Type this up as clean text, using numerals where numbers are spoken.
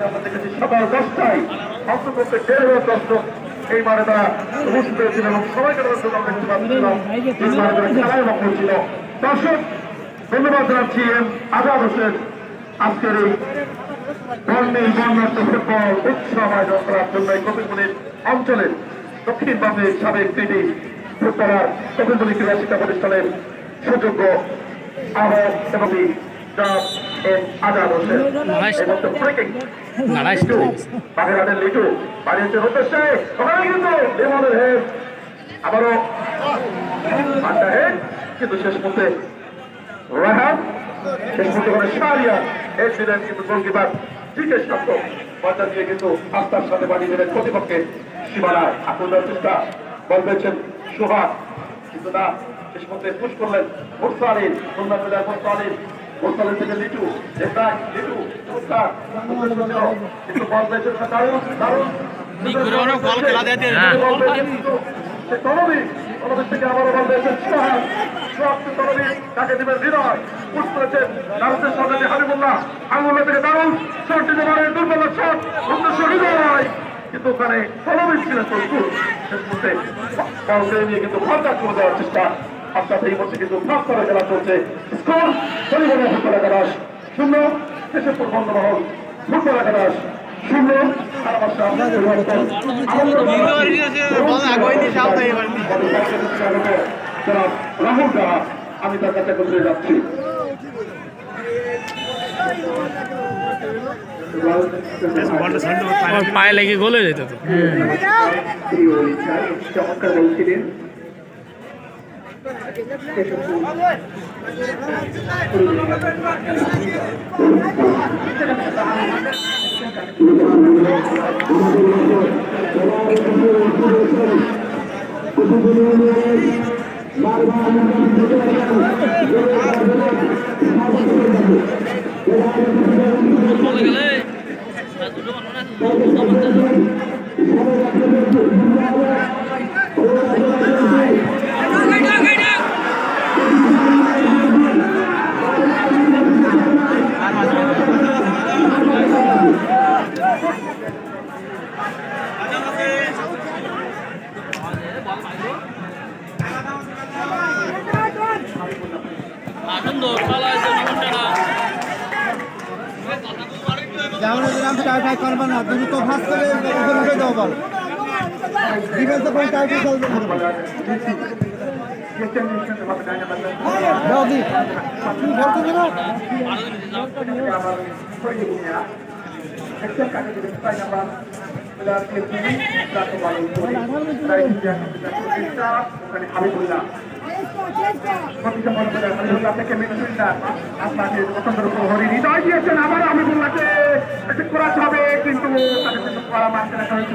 আমরা দেখেছি সকাল 10টায় অন্তত 1.5 দর্শক এই মাঠে তারা উপস্থিত হয়েছিল এবং সবাইকে দেখতে পাচ্ছিলাম এই মাঠে তারা খেলায় মগ্ন ছিল। দর্শক ধন্যবাদ জানাচ্ছি আজাদ হোসেন আজকের এই বর্ণাঢ্য ফুটবল উৎসব আয়োজন করার জন্য এই কপিলমুনির অঞ্চলের দক্ষিণবঙ্গের সাবেক কৃতি ফুটবলার কপিলমুনি ক্রীড়া শিক্ষা প্রতিষ্ঠানের সুযোগ্য আহ্বায়ক এবং আজাদ হোসেন বাগেরহাটের লিটু বাড়িতে উদ্দেশ্যে ওখানে কিন্তু বিমানের হেড আবারও আড্ডা হেড কিন্তু শেষ মুহূর্তে রাহাত শেষ মুহূর্তে করে শাহরিয়া হেড দিলেন কিন্তু গোলকিপার জিজ্ঞেস করত পয়সা দিয়ে কিন্তু আস্থার সাথে বাড়িয়ে দেবেন প্রতিপক্ষের সীমানায় আক্রমণের চেষ্টা বল পেয়েছেন সোহাগ কিন্তু না শেষ মুহূর্তে পুশ করলেন মোরসালিন খুলনা জেলার মোরসালিন মোরসালিন থেকে লিটু এটাই লিটু চমৎকার কিন্তু বল পেয়েছেন দারুণ দারুণ বল খেলা দিতে তরবির থেকে আবারও বল পেয়েছেন সোহাগ সোহাগ তরবির তাকে দিবেন হৃদয় পুশ করেছেন দারুণের সামনে হাবিবুল্লাহ আঙুল্লা থেকে দারুণ শট দিতে পারে দুর্বল শট উদ্দেশ্য হৃদয় কিন্তু ওখানে তরবির ছিলেন প্রস্তুত শেষ মুহূর্তে বলকে নিয়ে কিন্তু কন্ট্যাক্ট করে দেওয়ার চেষ্টা আপনার এই মুহূর্তে কিন্তু ফাঁস করে খেলা চলছে স্কোর পরিবহন ফুটবল একাদশ 0 শেষের বন্ধমহল ফুটবল একাদশ 0 রাহুল দাস আমি তার কাছে বলতে যাচ্ছি পায়ে লেগে গোলে যেত তো চমৎকার বলছিলেন যেমন টাই করবো না তুমি তো ফাঁস করে উঠে দাও বল ডিফেন্সে কোনো টাইটে চলবে হাবিবুল্লাহ থেকে মিডফিল্ডার আপনাকে পছন্দের উপর হৃদয় দিয়েছেন আবার হাবিবুল্লাহকে করা হবে কিন্তু তাকে করা মারতে রাখা হয়েছে।